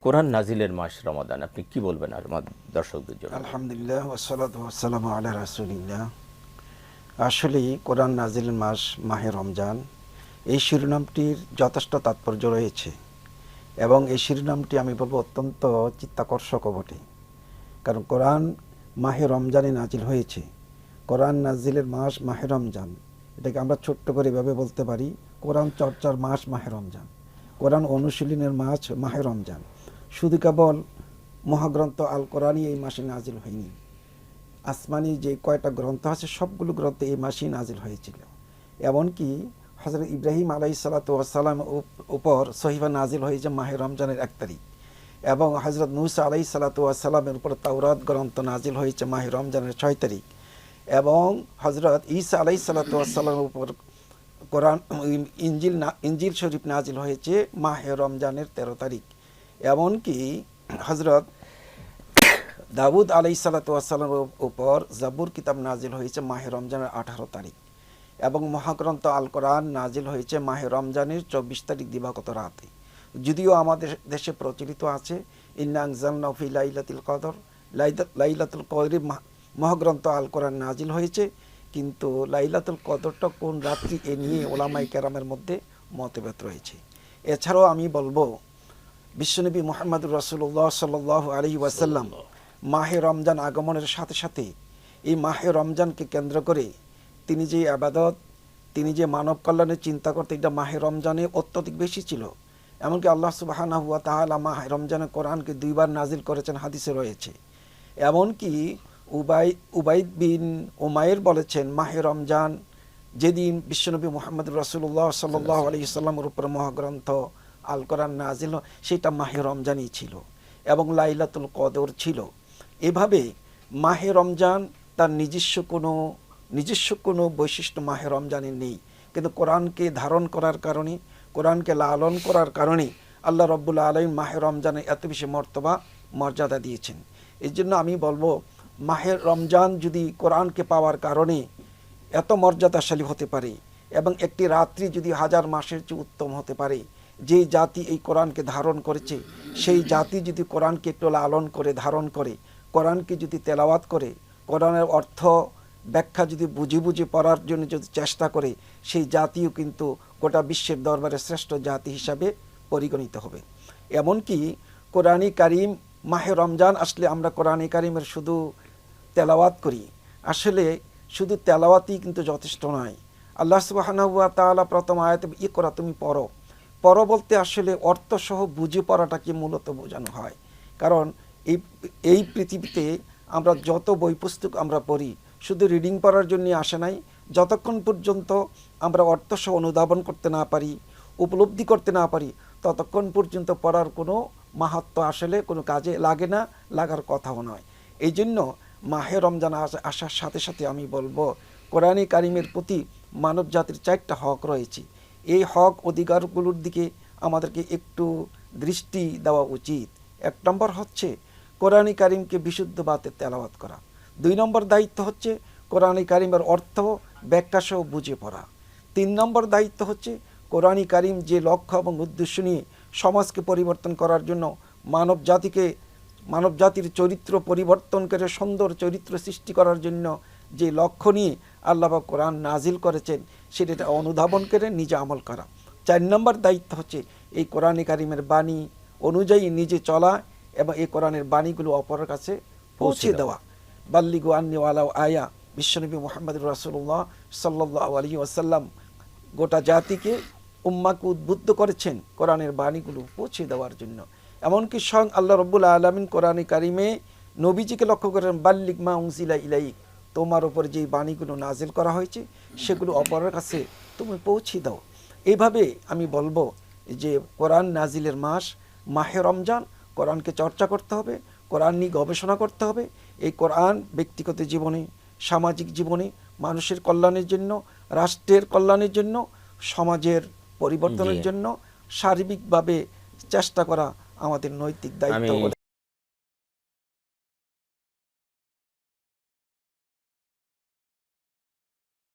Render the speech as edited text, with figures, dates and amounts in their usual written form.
কোরআন নাজিলের মাস রমাদান, আপনি কি বলবেন আর আমার দর্শকদের জন্য? আলহামদুলিল্লাহ ওয়াসসালাতু ওয়াসসালামু আলা রাসূলিল্লাহ। আসলেই কোরআন নাজিলের মাস মাহে রমজান, এই শিরোনামটির যথেষ্ট তাৎপর্য রয়েছে এবং এই শিরোনামটি আমি বলবো অত্যন্ত চিত্তাকর্ষকও বটে। কারণ কোরআন মাহে রমজানে নাজিল হয়েছে। কোরআন নাজিলের মাস মাহে রমজান, এটাকে আমরা ছোট্ট করে এভাবে বলতে পারি, কোরআন চর্চার মাস মাহে রমজান, কোরআন অনুশীলনের মাস মাহে রমজান। শুধু কেবল মহাগ্রন্থ আল কোরআনই এই মাসে নাজিল হয়নি, আসমানি যে কয়টা গ্রন্থ আছে সবগুলো গ্রন্থ এই মাসেই নাজিল হয়েছিল। এমনকি হযরত ইব্রাহিম আলাইহিসসালাতু ওয়াসসালামের উপর সহিফা নাজিল হয়েছে মাহে রমজানের 1 তারিখ, এবং হযরত মূসা আলাইহিসসালাতু ওয়াসসালামের উপর তাওরাত গ্রন্থ নাজিল হয়েছে মাহে রমজানের 6 তারিখ, এবং হযরত ঈসা আলাইহিসসালাতু ওয়াসসালামের উপর কোরআন ইনজিল শরীফ নাজিল হয়েছে মাহে রমজানের 13 তারিখ। এমনকি হযরত দাউদ আলাইহিসসালাতু ওয়াসসালামের উপর জাবুর কিতাব নাজিল হয়েছে মাহে রমজানের 18 তারিখ, এবং মহাগ্রন্থ আল কোরআন নাজিল হয়েছে মাহে রমজানের 24 তারিখ দিবাগত রাতে। যদিও আমাদের দেশে প্রচলিত আছে ইন্না আনজালনাহু ফি লাইলাতুল কদর, লাইলাতুল কদরে মহাগ্রন্থ আল কোরআন নাজিল হয়েছে, কিন্তু লাইলাতুল কদরটা কোন রাত্রি এ নিয়ে ওলামায়ে কেরামের মধ্যে মতভেদ রয়েছে। এছাড়াও আমি বলবো বিশ্বনবী মুহাম্মদুর রাসূলুল্লাহ সাল্লাল্লাহু আলাইহি ওয়াসাল্লাম মাহে রমজান আগমনের সাথে সাথে এই মাহে রমজানকে কেন্দ্র করে তিনি যে ইবাদত, তিনি যে মানব কল্যাণের চিন্তা করতে, এটা মাহে রমজানে অত্যধিক বেশি ছিল। এমনকি আল্লাহ সুবহানাহু ওয়া তাআলা মাহে রমজানে কোরআনকে 2 বার নাজিল করেছেন, হাদিসে রয়েছে। এমনকি উবাইদ বিন উমাইর বলেছেন মাহে রমজান যেদিন বিশ্বনবী মুহাম্মদুর রাসূলুল্লাহ সাল্লাল্লাহু আলাইহি ওয়াসাল্লামের উপর মহাগ্রন্থ আল কোরআন নাজিল, সেটা মাহে রমজানই ছিল এবং লাইলাতুল কদর ছিল। এভাবে মাহে রমজান তার নিজস্ব কোনো বৈশিষ্ট্য মাহে রমজানের নেই, কিন্তু কোরআনকে ধারণ করার কারণে, কোরআনকে লালন করার কারণে আল্লাহ রাব্বুল আলামিন মাহে রমজানে এত বেশি মর্যাদা দিয়েছেন। এই জন্য আমি বলবো মাহে রমজান যদি কোরআনকে পাওয়ার কারণে এত মর্যাদাশালী হতে পারে, এবং একটি রাত্রি যদি 1000 মাসের চেয়ে উত্তম হতে পারে, যেই জাতি এই কোরআনকে ধারণ করেছে সেই জাতি যদি কোরআনকে একটু লালন করে ধারণ করে, কোরআনকে যদি তেলাওয়াত করে, কোরআনের অর্থ ব্যাখ্যা যদি বুঝে পড়ার জন্য যদি চেষ্টা করে, সেই জাতিও কিন্তু গোটা বিশ্বের দরবারে শ্রেষ্ঠ জাতি হিসাবে পরিগণিত হবে। এমনকি কোরআনে কারিম মাহে রমজান আসলে আমরা কোরআনে কারিমের শুধু তেলাওয়াত করি, আসলে শুধু তেলাওয়াতই কিন্তু যথেষ্ট নয়। আল্লাহ সুবহানাহু ওয়া তাআলা প্রথম আয়াতে ইকরা, তুমি পড়ো বলতে আসলে অর্থসহ বুঝে পড়াটাকে মূলত বোঝানো হয়। কারণ এই পৃথিবীতে আমরা যত বই পুস্তক আমরা পড়ি শুধু রিডিং পড়ার জন্য আসে নাই, যতক্ষণ পর্যন্ত আমরা অর্থসহ অনুধাবন করতে না পারি, উপলব্ধি করতে না পারি, ততক্ষণ পর্যন্ত পড়ার কোনো মাহাত্ম্য আসলে কোনো কাজে লাগে না, লাগার কথাও নয়। এই জন্য মাহে রমজান আসার সাথে সাথে আমি বলবো কোরআনে কারিমের প্রতি মানব জাতির 4টা হক রয়েছে। এই হক অধিকারগুলোর দিকে আমাদেরকে একটু দৃষ্টি দেওয়া উচিত। 1 নম্বর হচ্ছে কোরআনে কারিমকে বিশুদ্ধভাবে তেলাওয়াত করা। 2 নম্বর দায়িত্ব হচ্ছে কোরআনে কারিমের অর্থ ব্যাখ্যা সহ বুঝে পড়া। 3 নম্বর দায়িত্ব হচ্ছে কোরআনে কারিম যে লক্ষ্য এবং উদ্দেশ্য নিয়ে সমাজকে পরিবর্তন করার জন্য, মানব জাতির চরিত্র পরিবর্তন করে সুন্দর চরিত্র সৃষ্টি করার জন্য যে লক্ষ্য নিয়ে আল্লাহ পাক কোরআন নাজিল করেছেন সেটা অনুধাবন করে নিজে আমল করা। 4 নম্বর দায়িত্ব হচ্ছে এই কোরআনে কারিমের বাণী অনুযায়ী নিজে চলা এবং এই কোরআনের বাণীগুলো অপরের কাছে পৌঁছে দেওয়া। বাল্লিগু আন্নি ওয়ালাউ আয়া, বিশ্বনবী মুহাম্মদুর রাসূলুল্লাহ সাল্লাল্লাহু আলাইহি ওয়াসাল্লাম গোটা জাতিকে উম্মাহকে উদ্বুদ্ধ করেছেন কোরআনের বাণীগুলো পৌঁছে দেওয়ার জন্য। এমনকি স্বয়ং আল্লাহ রাব্বুল আলামিন কোরআনে কারিমে নবীজিকে লক্ষ্য করেন, বাল্লিগ মা উনজিলা ইলাইক, তোমার উপর যেই বাণীগুলো নাজিল করা হয়েছে সেগুলো অপরের কাছে তুমি পৌঁছে দাও। এইভাবে আমি বলবো যে কোরআন নাজিলের মাস মাহে রমজান, কোরআনকে চর্চা করতে হবে, কোরআন নিয়ে গবেষণা করতে হবে। এই কোরআন ব্যক্তিগত জীবনে, সামাজিক জীবনে, মানুষের কল্যাণের জন্য, রাষ্ট্রের কল্যাণের জন্য, সমাজের পরিবর্তনের জন্য সার্বিকভাবে চেষ্টা করা আমাদের নৈতিক দায়িত্ব।